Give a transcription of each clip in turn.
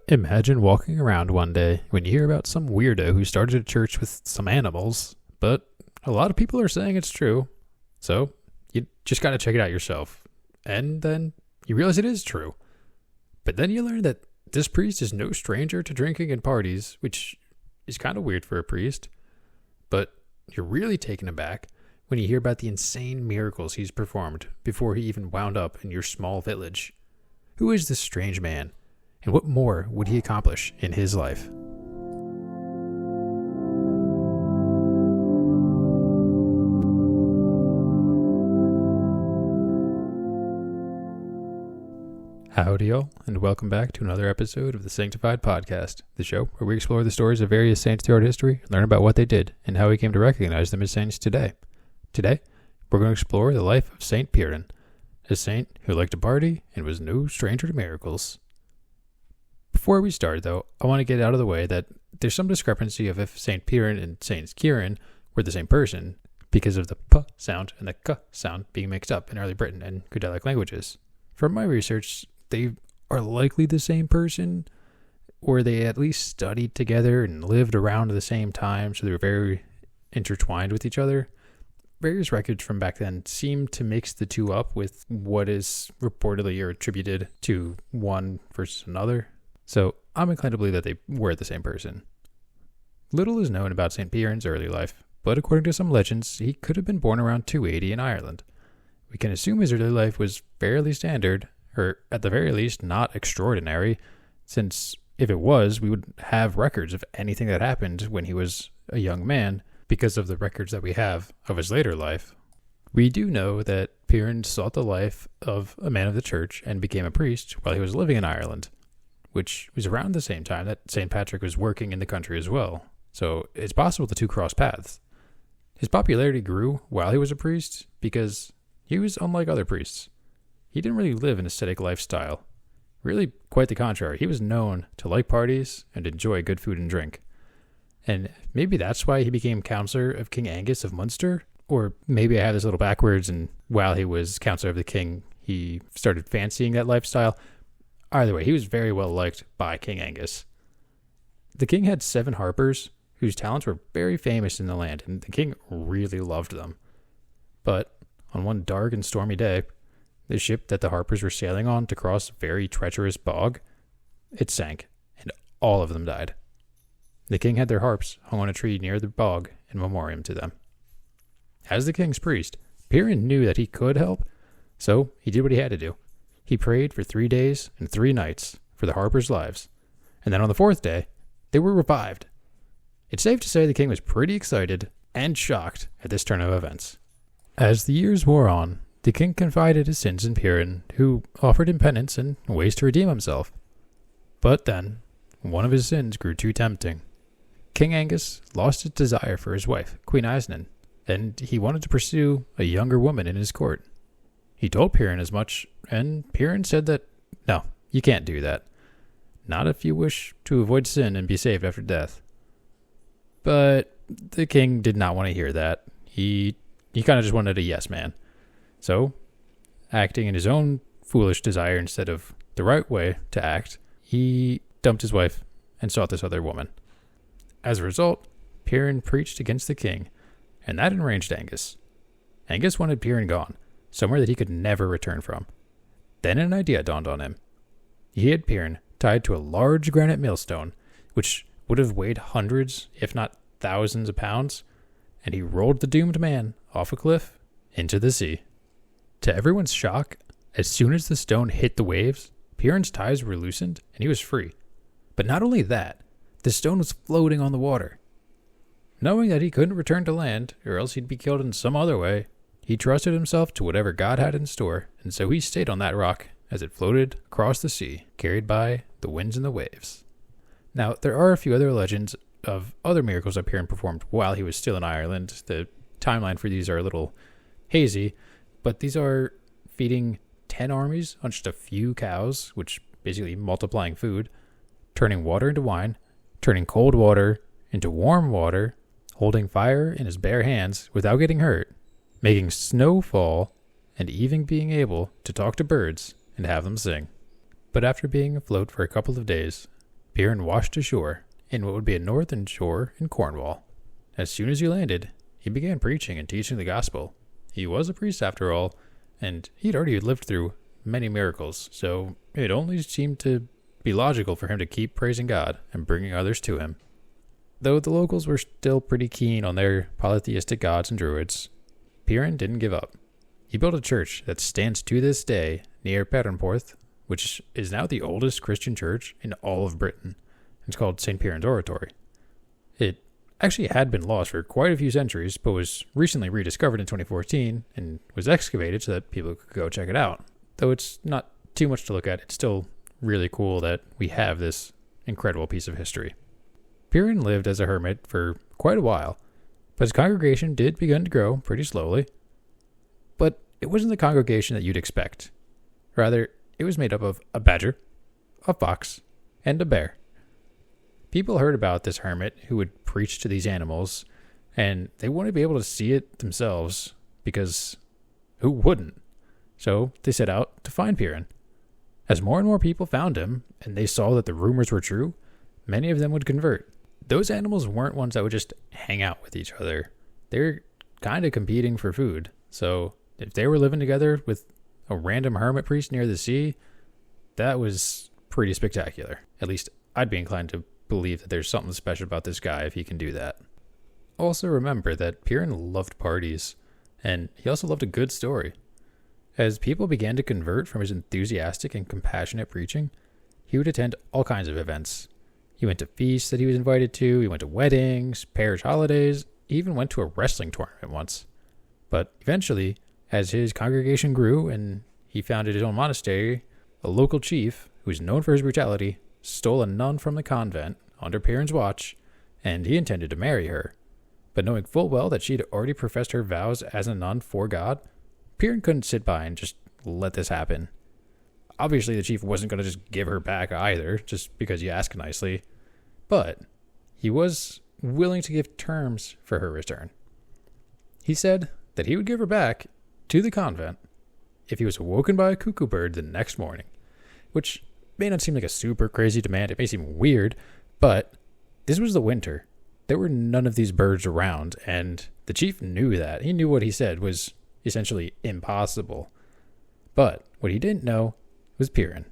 Imagine walking around one day when you hear about some weirdo who started a church with some animals, but a lot of people are saying it's true. So you just got to check it out yourself. And then you realize it is true. But then you learn that this priest is no stranger to drinking and parties, which is kind of weird for a priest. But you're really taken aback when you hear about the insane miracles he's performed before he even wound up in your small village. Who is this strange man? And what more would he accomplish in his life? Howdy y'all, and welcome back to another episode of the Sanctified Podcast, the show where we explore the stories of various saints throughout history, learn about what they did, and how we came to recognize them as saints today. Today, we're going to explore the life of Saint Piran, a saint who liked to party and was no stranger to miracles. Before we start, though, I want to get out of the way that there's some discrepancy of if Saint Piran and Saint Kieran were the same person because of the p sound and the k sound being mixed up in early Britain and Gaelic languages. From my research, they are likely the same person, or they at least studied together and lived around the same time, so they were very intertwined with each other. Various records from back then seem to mix the two up with what is reportedly attributed to one versus another. So I'm inclined to believe that they were the same person. Little is known about St. Piran's early life, but according to some legends, he could have been born around 280 in Ireland. We can assume his early life was fairly standard, or at the very least not extraordinary, since if it was, we would have records of anything that happened when he was a young man because of the records that we have of his later life. We do know that Piran sought the life of a man of the church and became a priest while he was living in Ireland, which was around the same time that St. Patrick was working in the country as well. So it's possible the two crossed paths. His popularity grew while he was a priest because he was unlike other priests. He didn't really live an ascetic lifestyle. Really, quite the contrary. He was known to like parties and enjoy good food and drink. And maybe that's why he became counselor of King Angus of Munster. Or maybe I have this a little backwards, and while he was counselor of the king, he started fancying that lifestyle. Either way, he was very well liked by King Angus. The king had 7 harpers whose talents were very famous in the land, and the king really loved them. But on one dark and stormy day, the ship that the harpers were sailing on to cross a very treacherous bog, it sank, and all of them died. The king had their harps hung on a tree near the bog in memoriam to them. As the king's priest, Piran knew that he could help, so he did what he had to do. He prayed for 3 days and 3 nights for the harpers' lives, and then on the 4th day, they were revived. It's safe to say the king was pretty excited and shocked at this turn of events. As the years wore on, the king confided his sins in Piran, who offered him penance and ways to redeem himself. But then, one of his sins grew too tempting. King Angus lost his desire for his wife, Queen Isnan, and he wanted to pursue a younger woman in his court. He told Piran as much, and Piran said that, no, you can't do that. Not if you wish to avoid sin and be saved after death. But the king did not want to hear that. He kind of just wanted a yes man. So, acting in his own foolish desire instead of the right way to act, he dumped his wife and sought this other woman. As a result, Piran preached against the king, and that enraged Angus. Angus wanted Piran gone, somewhere that he could never return from. Then an idea dawned on him. He had Piran tied to a large granite millstone, which would have weighed hundreds, if not thousands of pounds, and he rolled the doomed man off a cliff into the sea. To everyone's shock, as soon as the stone hit the waves, Piran's ties were loosened and he was free. But not only that, the stone was floating on the water. Knowing that he couldn't return to land, or else he'd be killed in some other way, he trusted himself to whatever God had in store, and so he stayed on that rock as it floated across the sea, carried by the winds and the waves. Now, there are a few other legends of other miracles that Piran performed while he was still in Ireland. The timeline for these are a little hazy, but these are feeding 10 armies on just a few cows, which basically multiplying food, turning water into wine, turning cold water into warm water, holding fire in his bare hands without getting hurt, making snow fall, and even being able to talk to birds and have them sing. But after being afloat for a couple of days, Piran washed ashore in what would be a northern shore in Cornwall. As soon as he landed, he began preaching and teaching the gospel. He was a priest after all, and he'd already lived through many miracles, so it only seemed to be logical for him to keep praising God and bringing others to him. Though the locals were still pretty keen on their polytheistic gods and druids, Piran didn't give up. He built a church that stands to this day near Perranporth, which is now the oldest Christian church in all of Britain. It's called Saint Piran's Oratory. It actually had been lost for quite a few centuries, but was recently rediscovered in 2014 and was excavated so that people could go check it out. Though it's not too much to look at, it's still really cool that we have this incredible piece of history. Piran lived as a hermit for quite a while, but his congregation did begin to grow pretty slowly. But it wasn't the congregation that you'd expect. Rather, it was made up of a badger, a fox, and a bear. People heard about this hermit who would preach to these animals, and they wanted to be able to see it themselves, because who wouldn't? So they set out to find Piran. As more and more people found him, and they saw that the rumors were true, many of them would convert. Those animals weren't ones that would just hang out with each other. They're kind of competing for food. So if they were living together with a random hermit priest near the sea, that was pretty spectacular. At least I'd be inclined to believe that there's something special about this guy if he can do that. Also remember that Piran loved parties, and he also loved a good story. As people began to convert from his enthusiastic and compassionate preaching, he would attend all kinds of events. He went to feasts that he was invited to, he went to weddings, parish holidays, he even went to a wrestling tournament once. But eventually, as his congregation grew and he founded his own monastery, a local chief, who was known for his brutality, stole a nun from the convent under Piran's watch, and he intended to marry her. But knowing full well that she'd already professed her vows as a nun for God, Piran couldn't sit by and just let this happen. Obviously, the chief wasn't going to just give her back either, just because you ask nicely. But he was willing to give terms for her return. He said that he would give her back to the convent if he was awoken by a cuckoo bird the next morning, which may not seem like a super crazy demand. It may seem weird, but this was the winter. There were none of these birds around, and the chief knew that. He knew what he said was essentially impossible. But what he didn't know was Piran.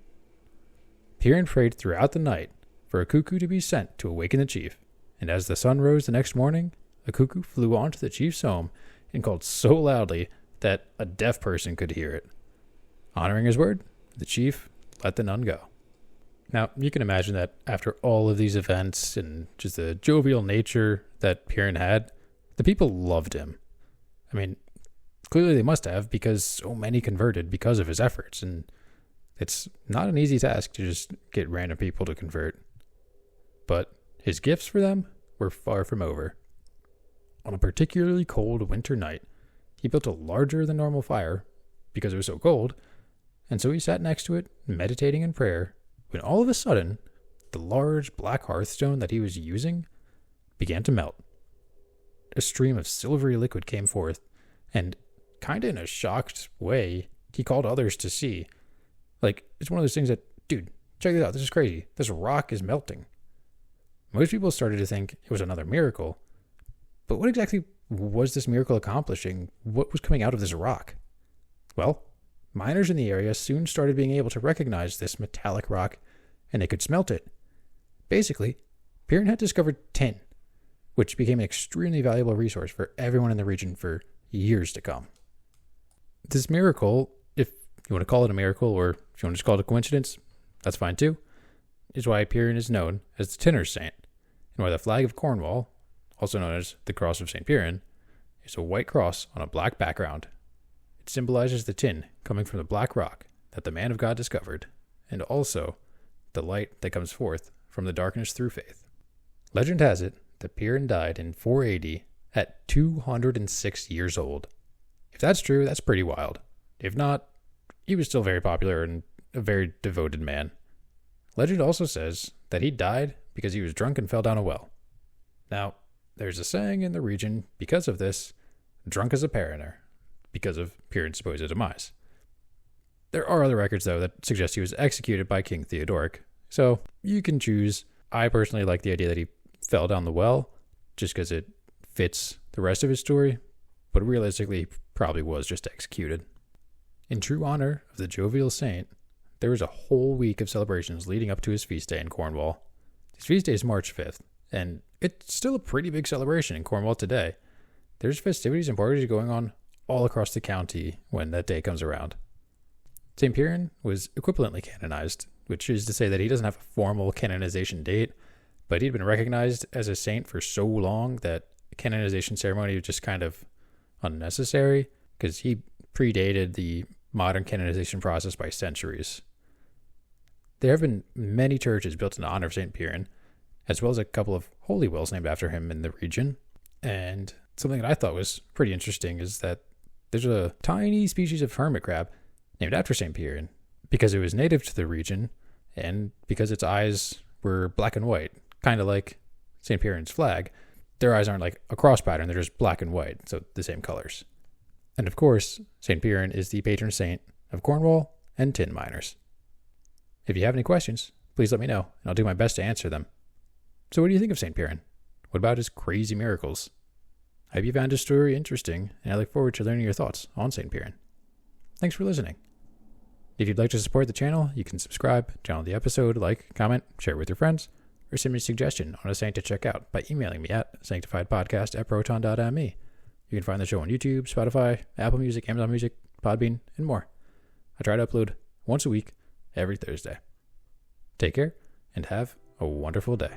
Piran prayed throughout the night for a cuckoo to be sent to awaken the chief, and as the sun rose the next morning, a cuckoo flew onto the chief's home and called so loudly that a deaf person could hear it. Honoring his word, the chief let the nun go. Now, you can imagine that after all of these events and just the jovial nature that Piran had, the people loved him. I mean, clearly they must have, because so many converted because of his efforts, and it's not an easy task to just get random people to convert. But his gifts for them were far from over. On a particularly cold winter night, he built a larger than normal fire because it was so cold, and so he sat next to it, meditating in prayer, when all of a sudden, the large black hearthstone that he was using began to melt. A stream of silvery liquid came forth, and kinda in a shocked way, he called others to see. Like, it's one of those things that, dude, check this out, this is crazy. This rock is melting. Most people started to think it was another miracle. But what exactly was this miracle accomplishing? What was coming out of this rock? Well, miners in the area soon started being able to recognize this metallic rock, and they could smelt it. Basically, Piran had discovered tin, which became an extremely valuable resource for everyone in the region for years to come. This miracle, if you want to call it a miracle, or if you want to just call it a coincidence, that's fine too, is why Piran is known as the Tinner's Saint, and why the flag of Cornwall, also known as the Cross of Saint Piran, is a white cross on a black background. It symbolizes the tin coming from the black rock that the man of God discovered, and also the light that comes forth from the darkness through faith. Legend has it that Piran died in 480 at 206 years old. If that's true, that's pretty wild. If not, he was still very popular and a very devoted man. Legend also says that he died because he was drunk and fell down a well. Now, there's a saying in the region because of this, drunk as a Piraner, because of Piran's supposed demise. There are other records, though, that suggest he was executed by King Theodoric, so you can choose I personally like the idea that he fell down the well just because it fits the rest of his story, but realistically, he probably was just executed. In true honor of the jovial saint, there was a whole week of celebrations leading up to his feast day in Cornwall. His feast day is March 5th, and it's still a pretty big celebration in Cornwall today. There's festivities and parties going on all across the county when that day comes around. Saint Piran was equivalently canonized, which is to say that he doesn't have a formal canonization date, but he'd been recognized as a saint for so long that a canonization ceremony was just kind of unnecessary, because he predated the modern canonization process by centuries. There have been many churches built in honor of Saint Piran, as well as a couple of holy wells named after him in the region. And something that I thought was pretty interesting is that there's a tiny species of hermit crab named after Saint Piran because it was native to the region and because its eyes were black and white, kind of like Saint Piran's flag. Their eyes aren't like a cross pattern, they're just black and white, so the same colors. And of course, Saint Piran is the patron saint of Cornwall and tin miners. If you have any questions, please let me know, and I'll do my best to answer them. So what do you think of Saint Piran? What about his crazy miracles? I hope you found his story interesting, and I look forward to learning your thoughts on Saint Piran. Thanks for listening. If you'd like to support the channel, you can subscribe, download the episode, like, comment, share it with your friends, or send me a suggestion on a saint to check out by emailing me at sanctifiedpodcast@proton.me. You can find the show on YouTube, Spotify, Apple Music, Amazon Music, Podbean, and more. I try to upload once a week, every Thursday. Take care, and have a wonderful day.